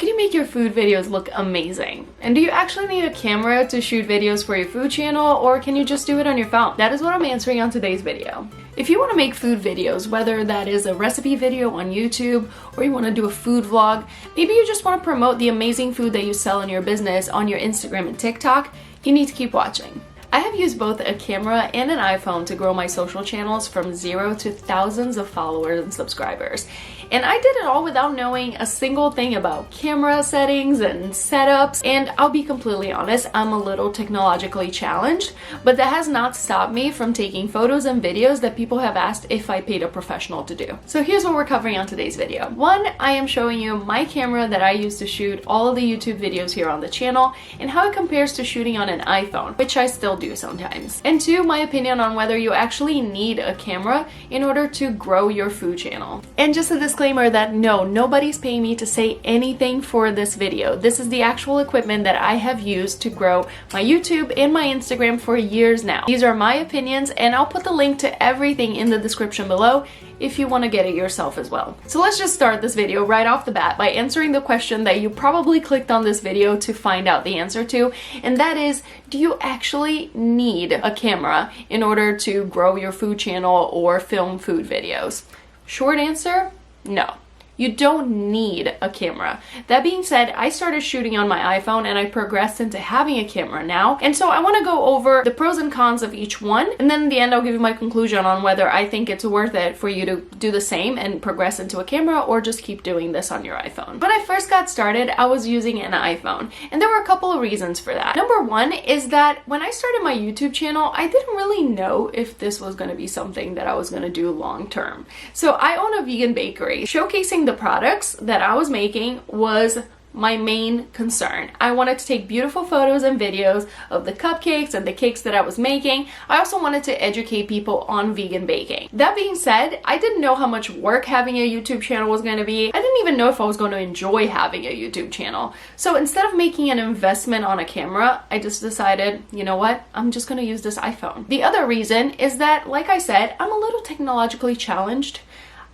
can you make your food videos look amazing? And do you actually need a camera to shoot videos for your food channel, or can you just do it on your phone? That is what I'm answering on today's video. If you want to make food videos, whether that is a recipe video on YouTube or you want to do a food vlog, maybe you just want to promote the amazing food that you sell in your business on your Instagram and TikTok, you need to keep watching. I have used both a camera and an iPhone to grow my social channels from 0 to thousands of followers and subscribers. And I did it all without knowing a single thing about camera settings and setups. And I'll be completely honest, I'm a little technologically challenged, but that has not stopped me from taking photos and videos that people have asked if I paid a professional to do. So here's what we're covering on today's video. One, I am showing you my camera that I use to shoot all of the YouTube videos here on the channel and how it compares to shooting on an iPhone, which I still do sometimes. And two, my opinion on whether you actually need a camera in order to grow your food channel. And just a disclaimer that no, nobody's paying me to say anything for this video. This is the actual equipment that I have used to grow my YouTube and my Instagram for years now. These are my opinions, and I'll put the link to everything in the description below if you want to get it yourself as well. So let's just start this video right off the bat by answering the question that you probably clicked on this video to find out the answer to, and that is, do you actually need a camera in order to grow your food channel or film food videos? Short answer, no. You don't need a camera. That being said, I started shooting on my iPhone and I progressed into having a camera now. And so I want to go over the pros and cons of each one. And then in the end, I'll give you my conclusion on whether I think it's worth it for you to do the same and progress into a camera or just keep doing this on your iPhone. When I first got started, I was using an iPhone. And there were a couple of reasons for that. Number one is that when I started my YouTube channel, I didn't really know if this was going to be something that I was going to do long term. So I own a vegan bakery. Showcasing the products that I was making was my main concern. I wanted to take beautiful photos and videos of the cupcakes and the cakes that I was making. I also wanted to educate people on vegan baking. That being said, I didn't know how much work having a YouTube channel was going to be. I didn't even know if I was going to enjoy having a YouTube channel. So instead of making an investment on a camera, I just decided, you know what? I'm just going to use this iPhone. The other reason is that, like I said, I'm a little technologically challenged.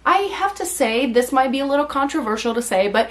I have to say, this might be a little controversial to say, but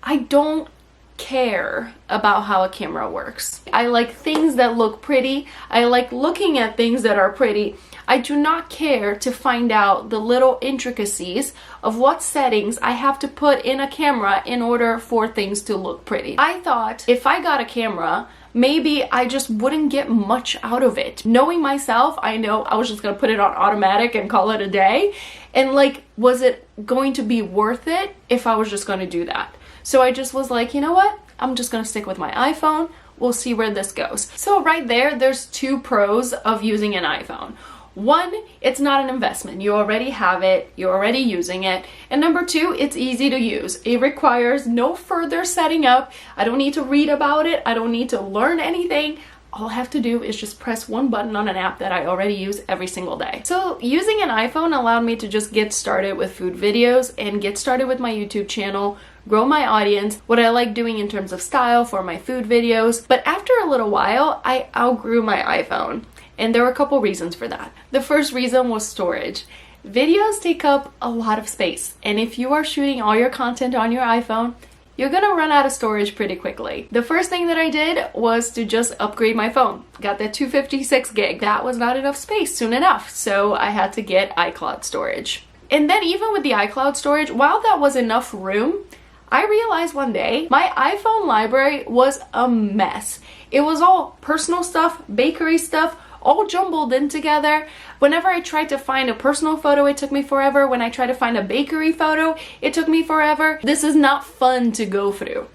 I don't care about how a camera works. I like things that look pretty. I like looking at things that are pretty. I do not care to find out the little intricacies of what settings I have to put in a camera in order for things to look pretty. I thought if I got a camera, maybe I just wouldn't get much out of it. Knowing myself, I know I was just gonna put it on automatic and call it a day. And like, was it going to be worth it if I was just gonna do that? So I just was like, you know what? I'm just gonna stick with my iPhone. We'll see where this goes. So right there's two pros of using an iPhone. One, it's not an investment. You already have it, you're already using it. And number two, it's easy to use. It requires no further setting up. I don't need to read about it. I don't need to learn anything. All I have to do is just press one button on an app that I already use every single day. So using an iPhone allowed me to just get started with food videos and get started with my YouTube channel, grow my audience, what I like doing in terms of style for my food videos. But after a little while, I outgrew my iPhone. And there were a couple reasons for that. The first reason was storage. Videos take up a lot of space. And if you are shooting all your content on your iPhone, you're gonna run out of storage pretty quickly. The first thing that I did was to just upgrade my phone. Got that 256 gig. That was not enough space soon enough, so I had to get iCloud storage. And then even with the iCloud storage, while that was enough room, I realized one day my iPhone library was a mess. It was all personal stuff, bakery stuff, all jumbled in together. Whenever I tried to find a personal photo, it took me forever. When I tried to find a bakery photo, it took me forever. This is not fun to go through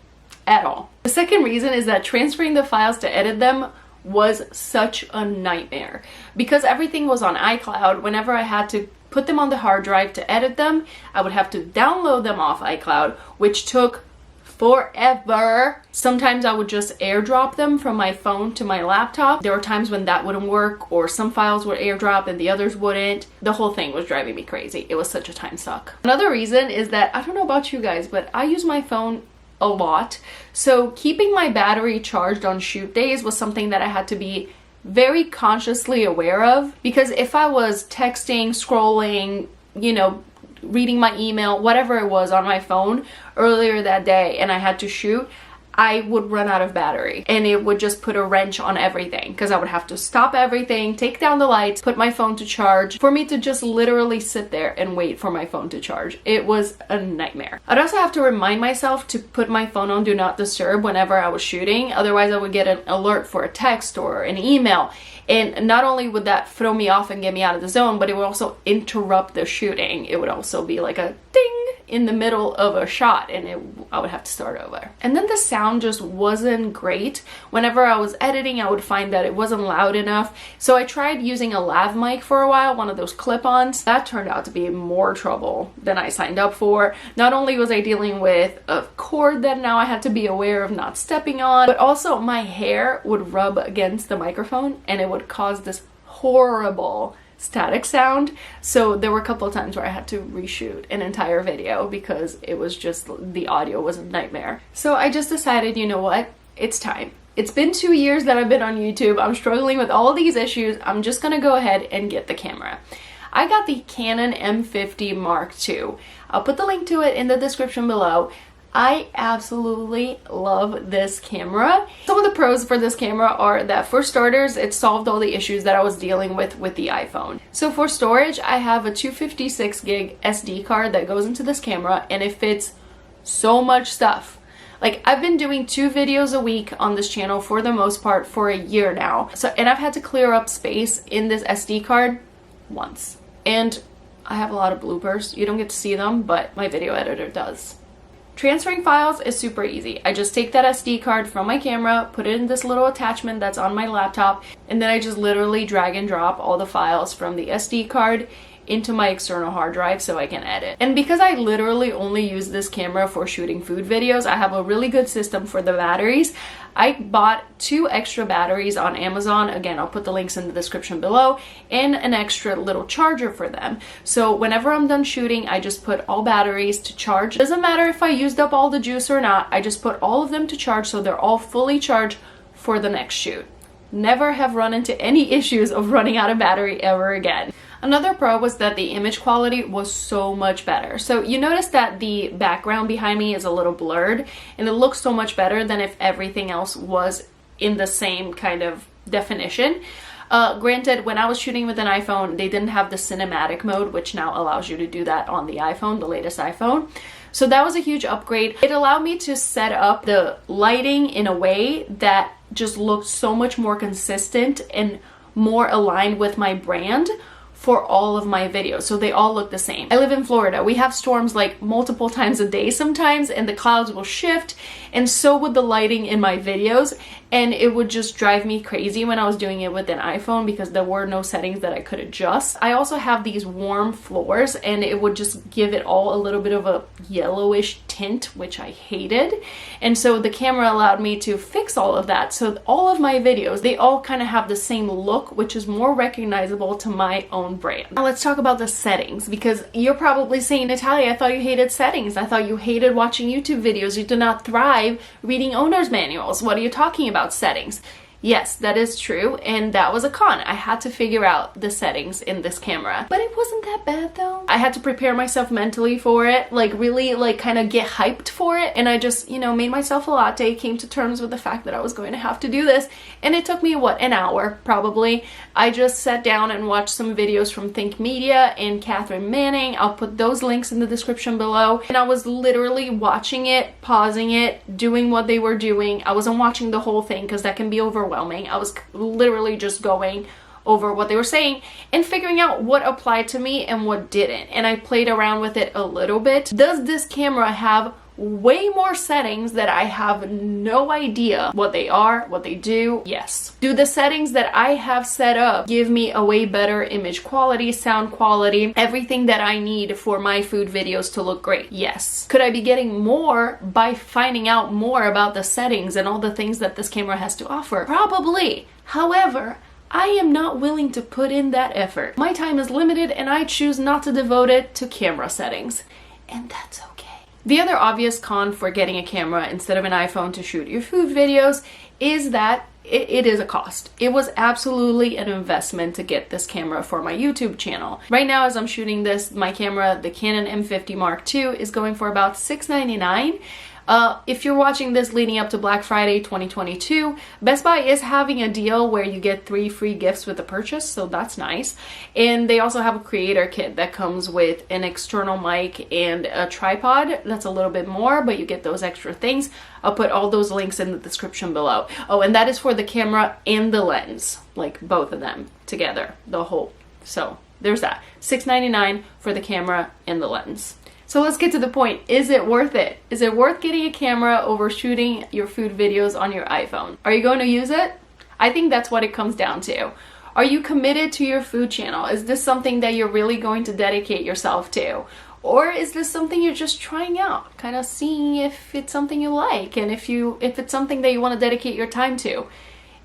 at all. The second reason is that transferring the files to edit them was such a nightmare. Because everything was on iCloud, whenever I had to put them on the hard drive to edit them, I would have to download them off iCloud, which took forever. Sometimes I would just airdrop them from my phone to my laptop. There were times when that wouldn't work, or some files would airdrop and the others wouldn't. The whole thing was driving me crazy. It was such a time suck. Another reason is that, I don't know about you guys, but I use my phone a lot. So keeping my battery charged on shoot days was something that I had to be very consciously aware of, because if I was texting, scrolling, reading my email, whatever it was on my phone earlier that day and I had to shoot, I would run out of battery and it would just put a wrench on everything because I would have to stop everything, take down the lights, put my phone to charge for me to just literally sit there and wait for my phone to charge. It was a nightmare. I'd also have to remind myself to put my phone on do not disturb whenever I was shooting. Otherwise I would get an alert for a text or an email. And not only would that throw me off and get me out of the zone, but it would also interrupt the shooting. It would also be like a ding in the middle of a shot and I would have to start over. And then the sound just wasn't great. Whenever I was editing, I would find that it wasn't loud enough. So I tried using a lav mic for a while, one of those clip-ons. That turned out to be more trouble than I signed up for. Not only was I dealing with a cord that now I had to be aware of not stepping on, but also my hair would rub against the microphone and it would cause this horrible static sound. So there were a couple of times where I had to reshoot an entire video because it was just, the audio was a nightmare. So I just decided, you know what, it's time. It's been 2 years that I've been on YouTube. I'm struggling with all these issues. I'm just gonna go ahead and get the camera. I got the Canon M50 Mark II. I'll put the link to it in the description below. I absolutely love this camera. Some of the pros for this camera are that, for starters, it solved all the issues that I was dealing with the iPhone. So for storage, I have a 256 gig SD card that goes into this camera and it fits so much stuff. Like, I've been doing 2 videos a week on this channel for the most part for a year now. And I've had to clear up space in this SD card once. And I have a lot of bloopers. You don't get to see them, but my video editor does. Transferring files is super easy. I just take that SD card from my camera, put it in this little attachment that's on my laptop, and then I just literally drag and drop all the files from the SD card into my external hard drive so I can edit. And because I literally only use this camera for shooting food videos, I have a really good system for the batteries. I bought 2 extra batteries on Amazon. Again, I'll put the links in the description below, and an extra little charger for them. So whenever I'm done shooting, I just put all batteries to charge. Doesn't matter if I used up all the juice or not, I just put all of them to charge so they're all fully charged for the next shoot. Never have run into any issues of running out of battery ever again. Another pro was that the image quality was so much better. So you notice that the background behind me is a little blurred and it looks so much better than if everything else was in the same kind of definition. Granted, when I was shooting with an iPhone, they didn't have the cinematic mode, which now allows you to do that on the iPhone, the latest iPhone. So that was a huge upgrade. It allowed me to set up the lighting in a way that just looked so much more consistent and more aligned with my brand for all of my videos, so they all look the same. I live in Florida. We have storms like multiple times a day sometimes, and the clouds will shift, and so would the lighting in my videos, and it would just drive me crazy when I was doing it with an iPhone because there were no settings that I could adjust. I also have these warm floors, and it would just give it all a little bit of a yellowish tint, which I hated, and so the camera allowed me to fix all of that. So all of my videos, they all kind of have the same look, which is more recognizable to my own brand. Now let's talk about the settings, because you're probably saying, Natalia, I thought you hated settings. I thought you hated watching YouTube videos. You do not thrive reading owner's manuals. What are you talking about, settings? Yes, that is true, and that was a con. I had to figure out the settings in this camera, but it wasn't that bad though. I had to prepare myself mentally for it, like really like kind of get hyped for it, and I just, you know, made myself a latte, came to terms with the fact that I was going to have to do this, and it took me, what, an hour probably. I just sat down and watched some videos from Think Media and Catherine Manning. I'll put those links in the description below, and I was literally watching it, pausing it, doing what they were doing. I wasn't watching the whole thing because that can be overwhelming. I was literally just going over what they were saying and figuring out what applied to me and what didn't. And I played around with it a little bit. Does this camera have way more settings that I have no idea what they are, what they do? Yes. Do the settings that I have set up give me a way better image quality, sound quality, everything that I need for my food videos to look great? Yes. Could I be getting more by finding out more about the settings and all the things that this camera has to offer? Probably. However, I am not willing to put in that effort. My time is limited and I choose not to devote it to camera settings. And that's okay. The other obvious con for getting a camera instead of an iPhone to shoot your food videos is that it is a cost. It was absolutely an investment to get this camera for my YouTube channel. Right now, as I'm shooting this, my camera, the Canon M50 Mark II, is going for about $699. If you're watching this leading up to Black Friday 2022, Best Buy is having a deal where you get 3 free gifts with the purchase, so that's nice. And they also have a creator kit that comes with an external mic and a tripod. That's a little bit more, but you get those extra things. I'll put all those links in the description below. Oh, and that is for the camera and the lens, like both of them together, the whole. So there's that. $699 for the camera and the lens. So let's get to the point. Is it worth it? Is it worth getting a camera over shooting your food videos on your iPhone? Are you going to use it? I think that's what it comes down to. Are you committed to your food channel? Is this something that you're really going to dedicate yourself to? Or is this something you're just trying out, kind of seeing if it's something you like and if it's something that you want to dedicate your time to?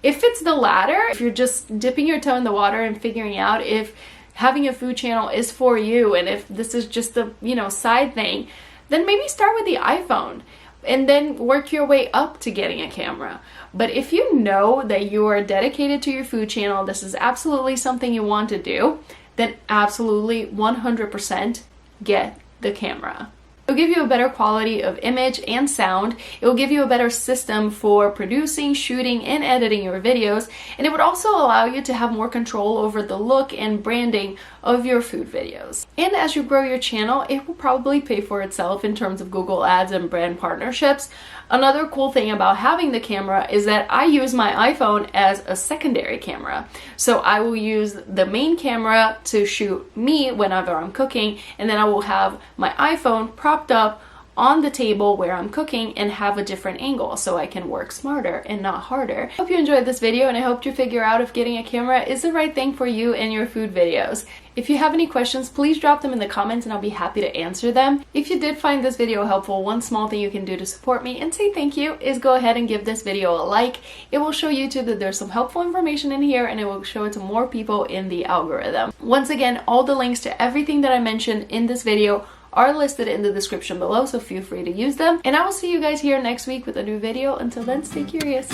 If it's the latter, if you're just dipping your toe in the water and figuring out if having a food channel is for you and if this is just a, side thing, then maybe start with the iPhone and then work your way up to getting a camera. But if you know that you are dedicated to your food channel, this is absolutely something you want to do, then absolutely 100% get the camera. It'll give you a better quality of image and sound. It will give you a better system for producing, shooting, and editing your videos. And it would also allow you to have more control over the look and branding of your food videos. And as you grow your channel, it will probably pay for itself in terms of Google Ads and brand partnerships. Another cool thing about having the camera is that I use my iPhone as a secondary camera. So I will use the main camera to shoot me whenever I'm cooking, and then I will have my iPhone propped up on the table where I'm cooking and have a different angle so I can work smarter and not harder. I hope you enjoyed this video, and I hope you figure out if getting a camera is the right thing for you and your food videos. If you have any questions, please drop them in the comments and I'll be happy to answer them. If you did find this video helpful, one small thing you can do to support me and say thank you is go ahead and give this video a like. It will show YouTube that there's some helpful information in here and it will show it to more people in the algorithm. Once again, all the links to everything that I mentioned in this video are listed in the description below, so feel free to use them. And I will see you guys here next week with a new video. Until then, stay curious.